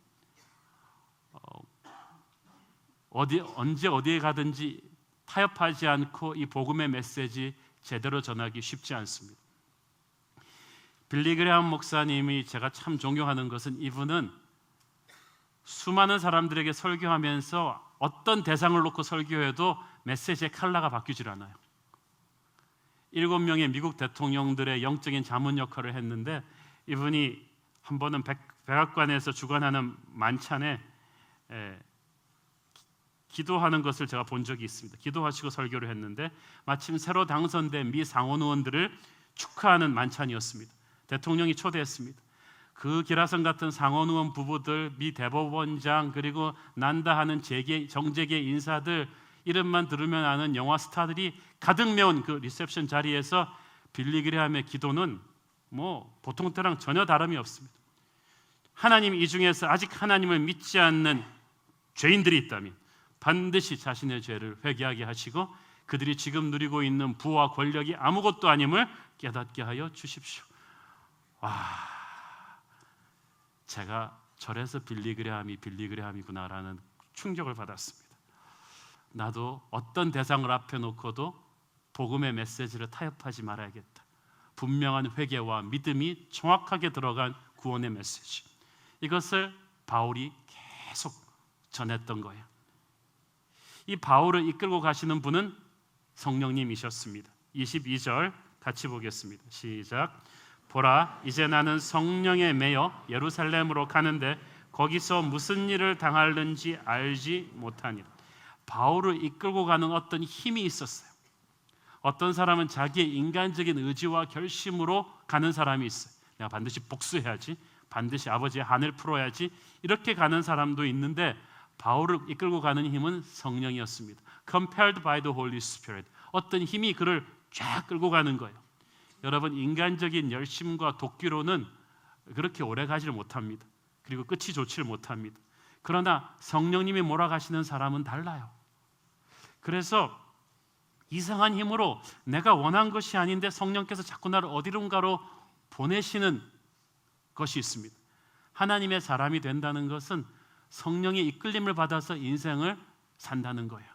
언제 어디에 가든지 타협하지 않고 이 복음의 메시지 제대로 전하기 쉽지 않습니다. 빌리 그레함 목사님이 제가 참 존경하는 것은 이분은 수많은 사람들에게 설교하면서 어떤 대상을 놓고 설교해도 메시지의 컬러가 바뀌질 않아요. 7명의 미국 대통령들의 영적인 자문 역할을 했는데 이분이 한 번은 백악관에서 주관하는 만찬에 기도하는 것을 제가 본 적이 있습니다. 기도하시고 설교를 했는데 마침 새로 당선된 미 상원 의원들을 축하하는 만찬이었습니다. 대통령이 초대했습니다. 그 기라성 같은 상원 의원 부부들, 미 대법원장, 그리고 난다 하는 정재계 인사들 이름만 들으면 아는 영화 스타들이 가득 메운 그 리셉션 자리에서 빌리 그레함의 기도는 뭐 보통 때랑 전혀 다름이 없습니다. 하나님 이 중에서 아직 하나님을 믿지 않는 죄인들이 있다면 반드시 자신의 죄를 회개하게 하시고 그들이 지금 누리고 있는 부와 권력이 아무것도 아님을 깨닫게 하여 주십시오. 제가 절에서 빌리 그레함이구나라는 충격을 받았습니다. 나도 어떤 대상을 앞에 놓고도 복음의 메시지를 타협하지 말아야겠다. 분명한 회개와 믿음이 정확하게 들어간 구원의 메시지, 이것을 바울이 계속 전했던 거예요. 이 바울을 이끌고 가시는 분은 성령님이셨습니다. 22절 같이 보겠습니다. 시작. 보라, 이제 나는 성령에 매여 예루살렘으로 가는데 거기서 무슨 일을 당하는지 알지 못하니. 바울을 이끌고 가는 어떤 힘이 있었어요. 어떤 사람은 자기의 인간적인 의지와 결심으로 가는 사람이 있어요. 내가 반드시 복수해야지, 반드시 아버지의 한을 풀어야지, 이렇게 가는 사람도 있는데 바울을 이끌고 가는 힘은 성령이었습니다. Compelled by the Holy Spirit. 어떤 힘이 그를 쫙 끌고 가는 거예요. 여러분, 인간적인 열심과 도끼로는 그렇게 오래 가지를 못합니다. 그리고 끝이 좋지를 못합니다. 그러나 성령님이 몰아가시는 사람은 달라요. 그래서 이상한 힘으로 내가 원한 것이 아닌데 성령께서 자꾸 나를 어디론가로 보내시는 것이 있습니다. 하나님의 사람이 된다는 것은 성령의 이끌림을 받아서 인생을 산다는 거예요.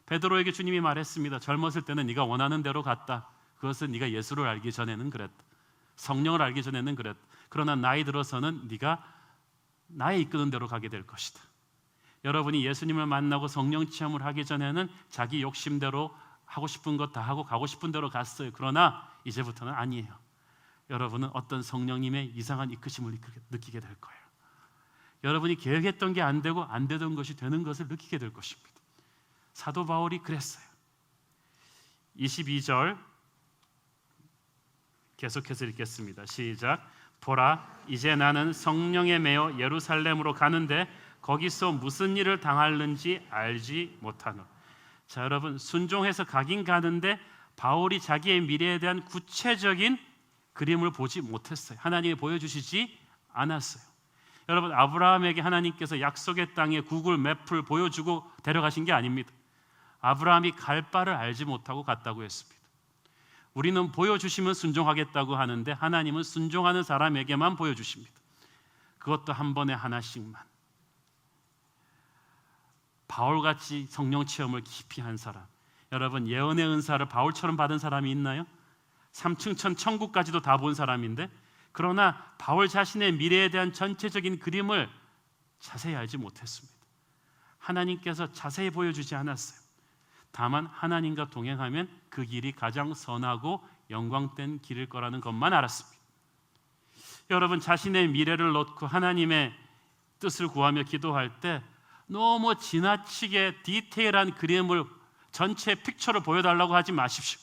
베드로에게 주님이 말했습니다. 젊었을 때는 네가 원하는 대로 갔다. 그것은 네가 예수를 알기 전에는 그랬다. 성령을 알기 전에는 그랬다. 그러나 나이 들어서는 네가 나의 이끄는 대로 가게 될 것이다. 여러분이 예수님을 만나고 성령 체험을 하기 전에는 자기 욕심대로 하고 싶은 것 다 하고 가고 싶은 대로 갔어요. 그러나 이제부터는 아니에요. 여러분은 어떤 성령님의 이상한 이끄심을 느끼게 될 거예요. 여러분이 계획했던 게 안 되고 안 되던 것이 되는 것을 느끼게 될 것입니다. 사도 바울이 그랬어요. 22절 계속해서 읽겠습니다. 시작. 보라, 이제 나는 성령에 매여 예루살렘으로 가는데 거기서 무슨 일을 당하는지 알지 못하노. 자, 여러분, 순종해서 가긴 가는데 바울이 자기의 미래에 대한 구체적인 그림을 보지 못했어요. 하나님이 보여주시지 않았어요. 여러분, 아브라함에게 하나님께서 약속의 땅의 구글 맵을 보여주고 데려가신 게 아닙니다. 아브라함이 갈 바를 알지 못하고 갔다고 했습니다. 우리는 보여주시면 순종하겠다고 하는데 하나님은 순종하는 사람에게만 보여주십니다. 그것도 한 번에 하나씩만. 바울같이 성령 체험을 깊이 한 사람, 여러분, 예언의 은사를 바울처럼 받은 사람이 있나요? 3층천 천국까지도 다 본 사람인데, 그러나 바울 자신의 미래에 대한 전체적인 그림을 자세히 알지 못했습니다. 하나님께서 자세히 보여주지 않았어요. 다만 하나님과 동행하면 그 길이 가장 선하고 영광된 길일 거라는 것만 알았습니다. 여러분, 자신의 미래를 놓고 하나님의 뜻을 구하며 기도할 때 너무 지나치게 디테일한 그림을, 전체 픽처를 보여달라고 하지 마십시오.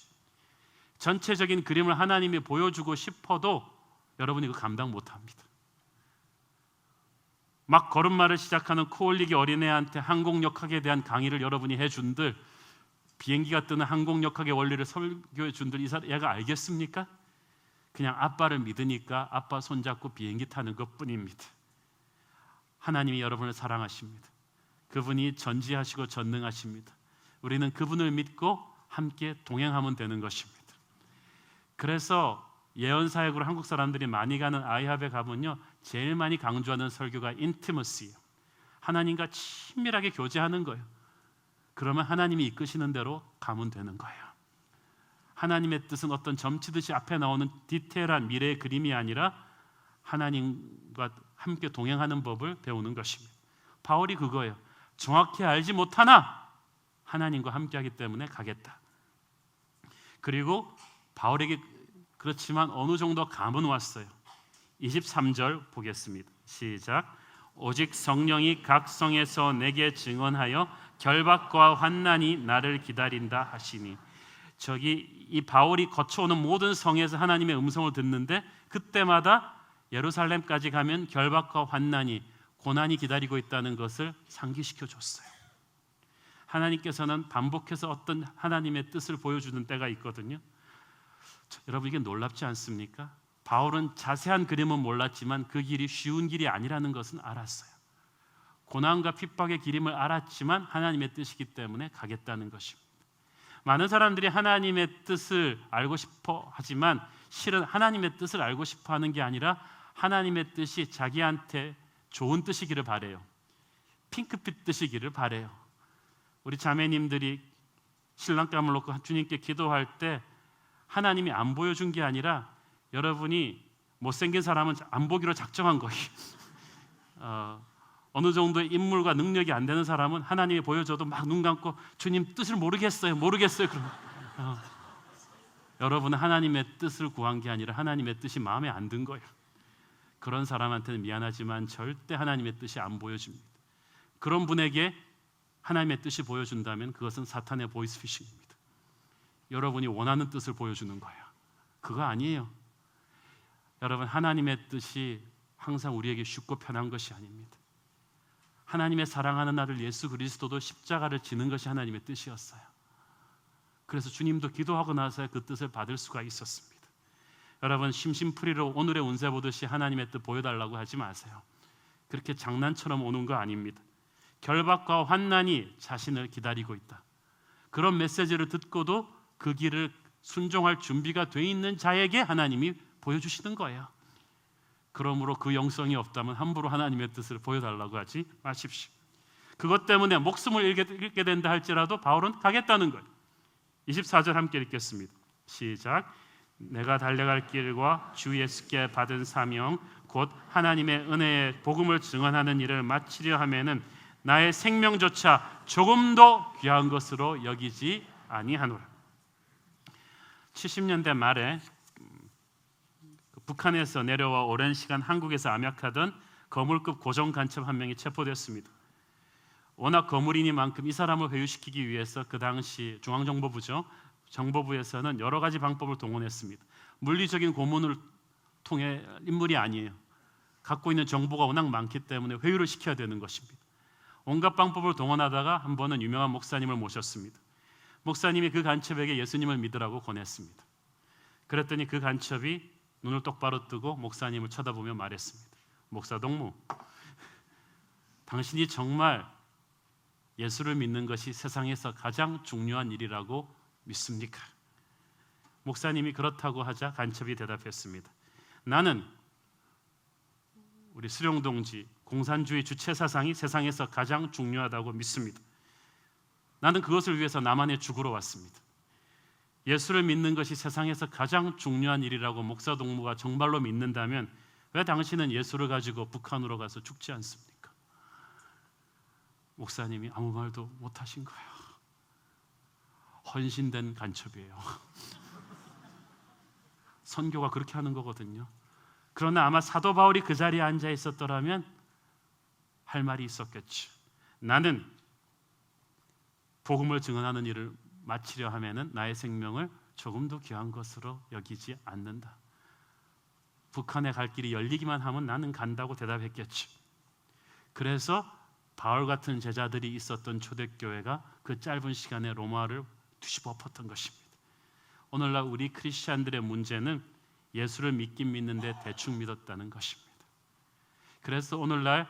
전체적인 그림을 하나님이 보여주고 싶어도 여러분이 이거 감당 못합니다. 막 걸음마를 시작하는 코올리기 어린애한테 항공역학에 대한 강의를 여러분이 해준들, 비행기가 뜨는 항공역학의 원리를 설교해 준들, 얘가 알겠습니까? 그냥 아빠를 믿으니까 아빠 손잡고 비행기 타는 것뿐입니다. 하나님이 여러분을 사랑하십니다. 그분이 전지하시고 전능하십니다. 우리는 그분을 믿고 함께 동행하면 되는 것입니다. 그래서 예언사역으로 한국 사람들이 많이 가는 아이합에 가면요, 제일 많이 강조하는 설교가 인티머시예요. 하나님과 친밀하게 교제하는 거예요. 그러면 하나님이 이끄시는 대로 가면 되는 거예요. 하나님의 뜻은 어떤 점치듯이 앞에 나오는 디테일한 미래의 그림이 아니라 하나님과 함께 동행하는 법을 배우는 것입니다. 바울이 그거예요. 정확히 알지 못하나 하나님과 함께하기 때문에 가겠다. 그리고 바울에게 그렇지만 어느 정도 감은 왔어요. 23절 보겠습니다. 시작. 오직 성령이 각 성에서 내게 증언하여 결박과 환난이 나를 기다린다 하시니. 저기 이 바울이 거쳐오는 모든 성에서 하나님의 음성을 듣는데 그때마다 예루살렘까지 가면 결박과 환난이, 고난이 기다리고 있다는 것을 상기시켜 줬어요. 하나님께서는 반복해서 어떤 하나님의 뜻을 보여주는 때가 있거든요. 여러분, 이게 놀랍지 않습니까? 바울은 자세한 그림은 몰랐지만 그 길이 쉬운 길이 아니라는 것은 알았어요. 고난과 핍박의 길임을 알았지만 하나님의 뜻이기 때문에 가겠다는 것입니다. 많은 사람들이 하나님의 뜻을 알고 싶어 하지만 실은 하나님의 뜻을 알고 싶어 하는 게 아니라 하나님의 뜻이 자기한테 좋은 뜻이기를 바래요. 핑크빛 뜻이기를 바래요. 우리 자매님들이 신랑감을 놓고 주님께 기도할 때 하나님이 안 보여준 게 아니라 여러분이 못생긴 사람은 안 보기로 작정한 거예요. 어느 정도의 인물과 능력이 안 되는 사람은 하나님이 보여줘도 막 눈 감고 주님 뜻을 모르겠어요. 그럼 여러분은 하나님의 뜻을 구한 게 아니라 하나님의 뜻이 마음에 안 든 거예요. 그런 사람한테는 미안하지만 절대 하나님의 뜻이 안 보여집니다. 그런 분에게 하나님의 뜻이 보여준다면 그것은 사탄의 보이스피싱입니다. 여러분이 원하는 뜻을 보여주는 거예요. 그거 아니에요. 여러분, 하나님의 뜻이 항상 우리에게 쉽고 편한 것이 아닙니다. 하나님의 사랑하는 아들 예수 그리스도도 십자가를 지는 것이 하나님의 뜻이었어요. 그래서 주님도 기도하고 나서 그 뜻을 받을 수가 있었습니다. 여러분, 심심풀이로 오늘의 운세 보듯이 하나님의 뜻 보여달라고 하지 마세요. 그렇게 장난처럼 오는 거 아닙니다. 결박과 환난이 자신을 기다리고 있다. 그런 메시지를 듣고도 그 길을 순종할 준비가 돼 있는 자에게 하나님이 보여주시는 거예요. 그러므로 그 영성이 없다면 함부로 하나님의 뜻을 보여달라고 하지 마십시오. 그것 때문에 목숨을 잃게 된다 할지라도 바울은 가겠다는 거예요. 24절 함께 읽겠습니다. 시작. 내가 달려갈 길과 주 예수께 받은 사명 곧 하나님의 은혜의 복음을 증언하는 일을 마치려 하면은 나의 생명조차 조금도 귀한 것으로 여기지 아니하노라. 70년대 말에 북한에서 내려와 오랜 시간 한국에서 암약하던 거물급 고정 간첩 한 명이 체포됐습니다. 워낙 거물이니만큼 이 사람을 회유시키기 위해서 그 당시 중앙정보부죠. 정보부에서는 여러 가지 방법을 동원했습니다. 물리적인 고문을 통해 인물이 아니에요. 갖고 있는 정보가 워낙 많기 때문에 회유를 시켜야 되는 것입니다. 온갖 방법을 동원하다가 한 번은 유명한 목사님을 모셨습니다. 목사님이 그 간첩에게 예수님을 믿으라고 권했습니다. 그랬더니 그 간첩이 눈을 똑바로 뜨고 목사님을 쳐다보며 말했습니다. 목사 동무, 당신이 정말 예수를 믿는 것이 세상에서 가장 중요한 일이라고 믿습니까? 목사님이 그렇다고 하자 간첩이 대답했습니다. 나는 우리 수령동지 공산주의 주체 사상이 세상에서 가장 중요하다고 믿습니다. 나는 그것을 위해서 남한에 죽으러 왔습니다. 예수를 믿는 것이 세상에서 가장 중요한 일이라고 목사 동무가 정말로 믿는다면 왜 당신은 예수를 가지고 북한으로 가서 죽지 않습니까? 목사님이 아무 말도 못하신 거예요. 헌신된 간첩이에요. 선교가 그렇게 하는 거거든요. 그러나 아마 사도 바울이 그 자리에 앉아 있었더라면 할 말이 있었겠죠. 나는 복음을 증언하는 일을 마치려 하면은 나의 생명을 조금도 귀한 것으로 여기지 않는다. 북한에 갈 길이 열리기만 하면 나는 간다고 대답했겠지. 그래서 바울 같은 제자들이 있었던 초대교회가 그 짧은 시간에 로마를 뒤집어 엎었던 것입니다. 오늘날 우리 크리스찬들의 문제는 예수를 믿긴 믿는데 대충 믿었다는 것입니다. 그래서 오늘날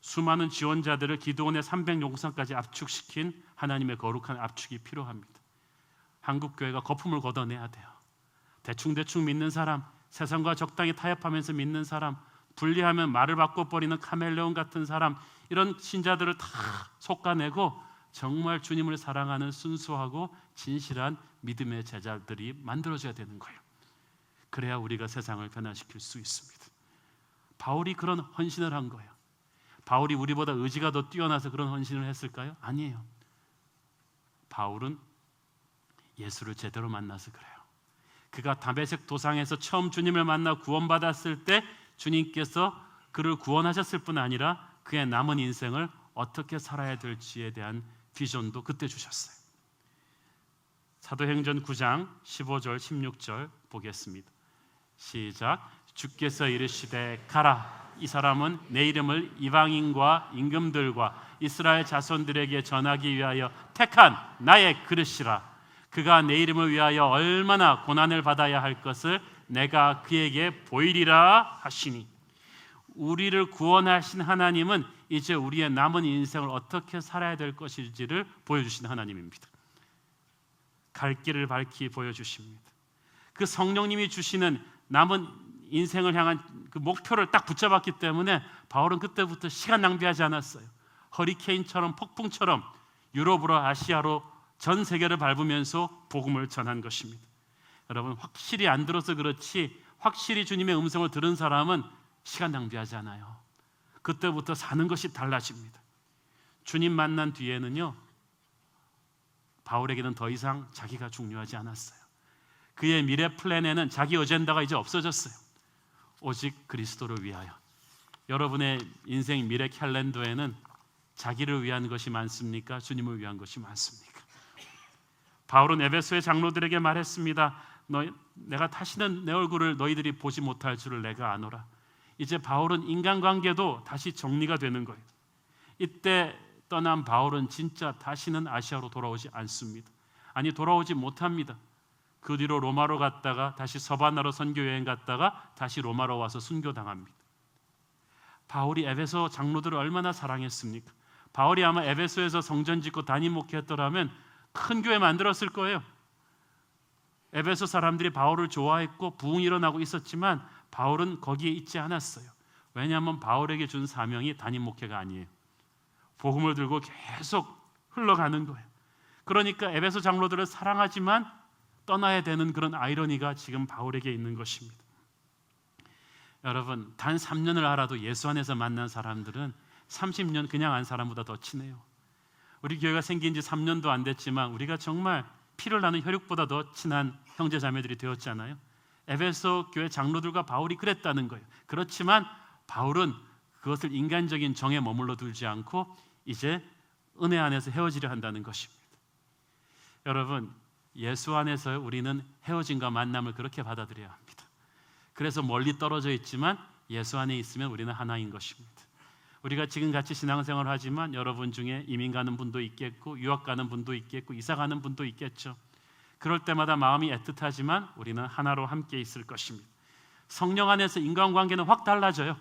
수많은 지원자들을 기도원의 300용상까지 압축시킨 하나님의 거룩한 압축이 필요합니다. 한국교회가 거품을 걷어내야 돼요. 대충대충 믿는 사람, 세상과 적당히 타협하면서 믿는 사람, 분리하면 말을 바꿔버리는 카멜레온 같은 사람, 이런 신자들을 다 솎아내고 정말 주님을 사랑하는 순수하고 진실한 믿음의 제자들이 만들어져야 되는 거예요. 그래야 우리가 세상을 변화시킬 수 있습니다. 바울이 그런 헌신을 한 거예요. 바울이 우리보다 의지가 더 뛰어나서 그런 헌신을 했을까요? 아니에요. 바울은 예수를 제대로 만나서 그래요. 그가 다메섹 도상에서 처음 주님을 만나 구원받았을 때 주님께서 그를 구원하셨을 뿐 아니라 그의 남은 인생을 어떻게 살아야 될지에 대한 비전도 그때 주셨어요. 사도행전 9장 15절 16절 보겠습니다. 시작. 주께서 이르시되 가라. 이 사람은 내 이름을 이방인과 임금들과 이스라엘 자손들에게 전하기 위하여 택한 나의 그릇이라. 그가 내 이름을 위하여 얼마나 고난을 받아야 할 것을 내가 그에게 보이리라 하시니. 우리를 구원하신 하나님은 이제 우리의 남은 인생을 어떻게 살아야 될 것인지를 보여주신 하나님입니다. 갈 길을 밝히 보여주십니다. 그 성령님이 주시는 남은 인생을 향한 그 목표를 딱 붙잡았기 때문에 바울은 그때부터 시간 낭비하지 않았어요. 허리케인처럼 폭풍처럼 유럽으로 아시아로 전 세계를 밟으면서 복음을 전한 것입니다. 여러분, 확실히 안 들어서 그렇지 확실히 주님의 음성을 들은 사람은 시간 낭비하지 않아요. 그때부터 사는 것이 달라집니다. 주님 만난 뒤에는요, 바울에게는 더 이상 자기가 중요하지 않았어요. 그의 미래 플랜에는 자기 어젠다가 이제 없어졌어요. 오직 그리스도를 위하여. 여러분의 인생 미래 캘린더에는 자기를 위한 것이 많습니까? 주님을 위한 것이 많습니까? 바울은 에베소의 장로들에게 말했습니다. 내가 다시는 내 얼굴을 너희들이 보지 못할 줄을 내가 아노라. 이제 바울은 인간관계도 다시 정리가 되는 거예요. 이때 떠난 바울은 진짜 다시는 아시아로 돌아오지 않습니다. 아니, 돌아오지 못합니다. 그 뒤로 로마로 갔다가 다시 서바나로 선교 여행 갔다가 다시 로마로 와서 순교당합니다. 바울이 에베소 장로들을 얼마나 사랑했습니까? 바울이 아마 에베소에서 성전 짓고 담임 목회했더라면 큰 교회 만들었을 거예요. 에베소 사람들이 바울을 좋아했고 부흥이 일어나고 있었지만 바울은 거기에 있지 않았어요. 왜냐하면 바울에게 준 사명이 담임 목회가 아니에요. 복음을 들고 계속 흘러가는 거예요. 그러니까 에베소 장로들을 사랑하지만 떠나야 되는 그런 아이러니가 지금 바울에게 있는 것입니다. 여러분, 단 3년을 알아도 예수 안에서 만난 사람들은 30년 그냥 안 사람보다 더 친해요. 우리 교회가 생긴 지 3년도 안 됐지만 우리가 정말 피를 나는 혈육보다 더 친한 형제 자매들이 되었잖아요. 에베소 교회 장로들과 바울이 그랬다는 거예요. 그렇지만 바울은 그것을 인간적인 정에 머물러 두지 않고 이제 은혜 안에서 헤어지려 한다는 것입니다. 여러분, 예수 안에서 우리는 헤어짐과 만남을 그렇게 받아들여야 합니다. 그래서 멀리 떨어져 있지만 예수 안에 있으면 우리는 하나인 것입니다. 우리가 지금 같이 신앙생활을 하지만 여러분 중에 이민 가는 분도 있겠고 유학 가는 분도 있겠고 이사 가는 분도 있겠죠. 그럴 때마다 마음이 애틋하지만 우리는 하나로 함께 있을 것입니다. 성령 안에서 인간관계는 확 달라져요.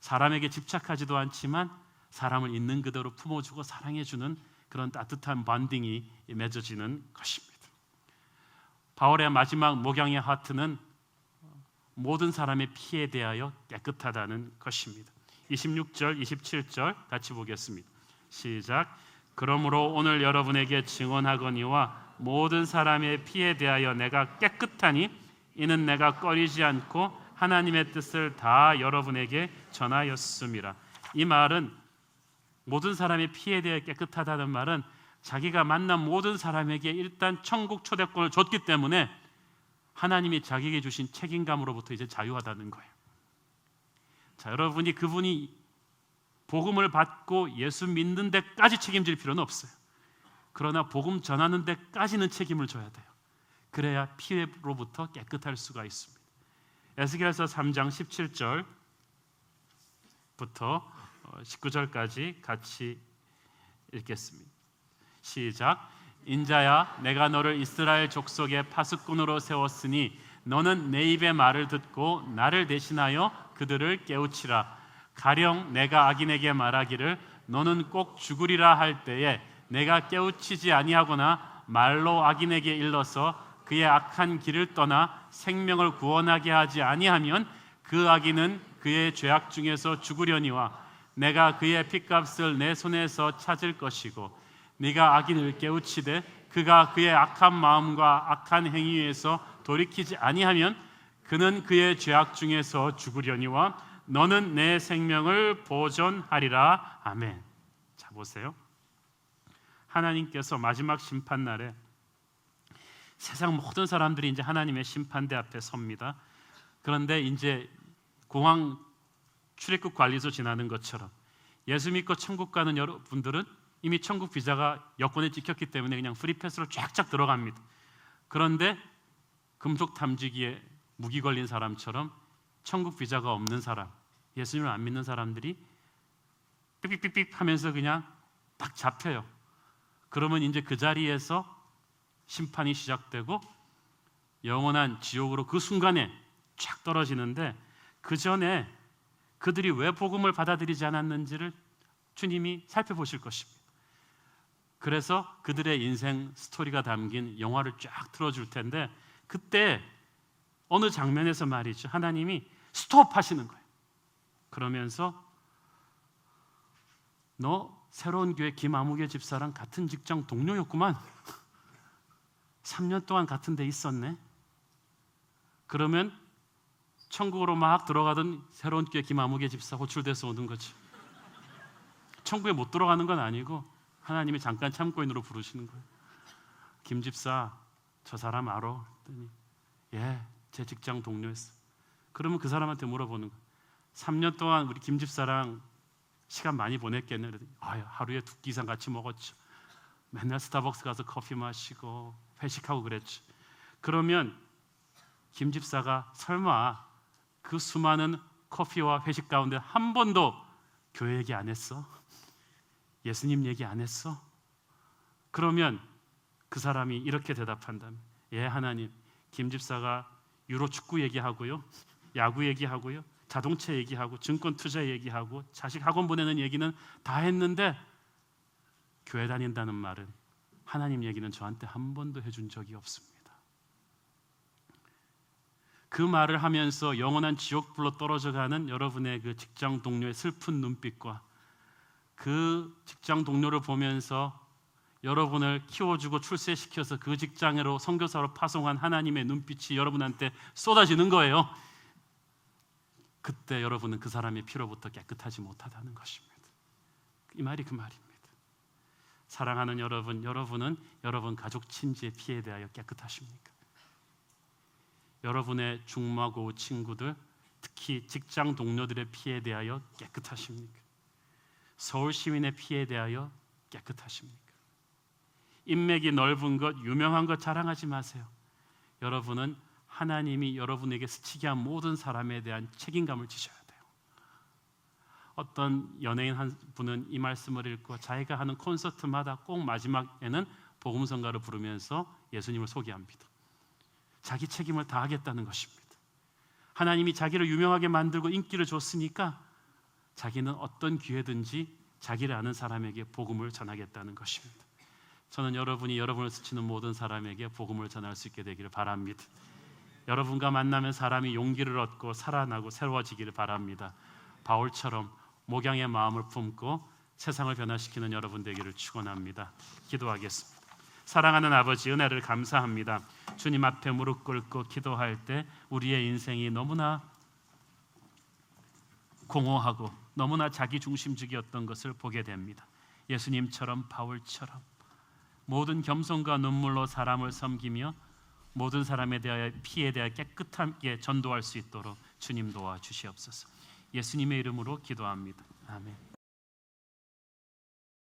사람에게 집착하지도 않지만 사람을 있는 그대로 품어주고 사랑해주는 그런 따뜻한 반딩이 맺어지는 것입니다. 바울의 마지막 목양의 하트는 모든 사람의 피에 대하여 깨끗하다는 것입니다. 26절, 27절 같이 보겠습니다. 시작. 그러므로 오늘 여러분에게 증언하거니와 모든 사람의 피에 대하여 내가 깨끗하니 이는 내가 꺼리지 않고 하나님의 뜻을 다 여러분에게 전하였음이라. 이 말은 모든 사람의 피에 대해 깨끗하다는 말은 자기가 만난 모든 사람에게 일단 천국 초대권을 줬기 때문에 하나님이 자기에게 주신 책임감으로부터 이제 자유하다는 거예요. 자, 여러분이 그분이 복음을 받고 예수 믿는 데까지 책임질 필요는 없어요. 그러나 복음 전하는 데까지는 책임을 져야 돼요. 그래야 피로부터 깨끗할 수가 있습니다. 에스겔서 3장 17절부터 19절까지 같이 읽겠습니다. 시작. 인자야, 내가 너를 이스라엘 족속의 파수꾼으로 세웠으니 너는 내 입의 말을 듣고 나를 대신하여 그들을 깨우치라. 가령 내가 악인에게 말하기를 너는 꼭 죽으리라 할 때에 내가 깨우치지 아니하거나 말로 악인에게 일러서 그의 악한 길을 떠나 생명을 구원하게 하지 아니하면 그 악인은 그의 죄악 중에서 죽으려니와 내가 그의 핏값을 내 손에서 찾을 것이고 네가 악인을 깨우치되 그가 그의 악한 마음과 악한 행위에서 돌이키지 아니하면 그는 그의 죄악 중에서 죽으려니와 너는 내 생명을 보존하리라. 아멘. 자, 보세요. 하나님께서 마지막 심판 날에 세상 모든 사람들이 이제 하나님의 심판대 앞에 섭니다. 그런데 이제 공항 출입국 관리소 지나는 것처럼 예수 믿고 천국 가는 여러분들은 이미 천국 비자가 여권에 찍혔기 때문에 그냥 프리패스로 쫙쫙 들어갑니다. 그런데 금속 탐지기에 무기 걸린 사람처럼 천국 비자가 없는 사람, 예수님을 안 믿는 사람들이 삑삑삑삑 하면서 그냥 딱 잡혀요. 그러면 이제 그 자리에서 심판이 시작되고 영원한 지옥으로 그 순간에 쫙 떨어지는데, 그 전에 그들이 왜 복음을 받아들이지 않았는지를 주님이 살펴보실 것입니다. 그래서 그들의 인생 스토리가 담긴 영화를 쫙 틀어줄 텐데, 그때 어느 장면에서 말이죠, 하나님이 스톱 하시는 거예요. 그러면서 너 새로운 교회 김아무개 집사랑 같은 직장 동료였구만. 3년 동안 같은 데 있었네. 그러면 천국으로 막 들어가던 새로운 교회 김아무개 집사 호출돼서 오는 거죠. 천국에 못 들어가는 건 아니고 하나님이 잠깐 참고인으로 부르시는 거예요. 김 집사, 저 사람 알아? 그랬더니 예, 제 직장 동료였어. 그러면 그 사람한테 물어보는 거예요. 3년 동안 우리 김 집사랑 시간 많이 보냈겠네. 그랬더니 하루에 2끼 이상 같이 먹었죠. 맨날 스타벅스 가서 커피 마시고 회식하고 그랬죠. 그러면 김 집사가 설마 그 수많은 커피와 회식 가운데 한 번도 교회 얘기 안 했어? 예수님 얘기 안 했어? 그러면 그 사람이 이렇게 대답한다면, 예, 하나님, 김 집사가 유로 축구 얘기하고요, 야구 얘기하고요, 자동차 얘기하고 증권 투자 얘기하고 자식 학원 보내는 얘기는 다 했는데 교회 다닌다는 말은, 하나님 얘기는 저한테 한 번도 해준 적이 없습니다. 그 말을 하면서 영원한 지옥불로 떨어져가는 여러분의 그 직장 동료의 슬픈 눈빛과 그 직장 동료를 보면서 여러분을 키워주고 출세시켜서 그 직장으로 선교사로 파송한 하나님의 눈빛이 여러분한테 쏟아지는 거예요. 그때 여러분은 그 사람의 피로부터 깨끗하지 못하다는 것입니다. 이 말이 그 말입니다. 사랑하는 여러분, 여러분은 여러분 가족 친지의 피에 대하여 깨끗하십니까? 여러분의 중마고 친구들, 특히 직장 동료들의 피에 대하여 깨끗하십니까? 서울 시민의 피에 대하여 깨끗하십니까? 인맥이 넓은 것, 유명한 것 자랑하지 마세요. 여러분은 하나님이 여러분에게 스치게 한 모든 사람에 대한 책임감을 지셔야 돼요. 어떤 연예인 한 분은 이 말씀을 읽고 자기가 하는 콘서트마다 꼭 마지막에는 복음성가를 부르면서 예수님을 소개합니다. 자기 책임을 다하겠다는 것입니다. 하나님이 자기를 유명하게 만들고 인기를 줬으니까 자기는 어떤 기회든지 자기를 아는 사람에게 복음을 전하겠다는 것입니다. 저는 여러분이 여러분을 스치는 모든 사람에게 복음을 전할 수 있게 되기를 바랍니다. 여러분과 만나면 사람이 용기를 얻고 살아나고 새로워지기를 바랍니다. 바울처럼 목양의 마음을 품고 세상을 변화시키는 여러분 되기를 축원합니다. 기도하겠습니다. 사랑하는 아버지, 은혜를 감사합니다. 주님 앞에 무릎 꿇고 기도할 때 우리의 인생이 너무나 공허하고 너무나 자기중심적이었던 것을 보게 됩니다. 예수님처럼 바울처럼 모든 겸손과 눈물로 사람을 섬기며 모든 사람에 대하여 피에 대하여 깨끗하게 전도할 수 있도록 주님 도와주시옵소서. 예수님의 이름으로 기도합니다. 아멘.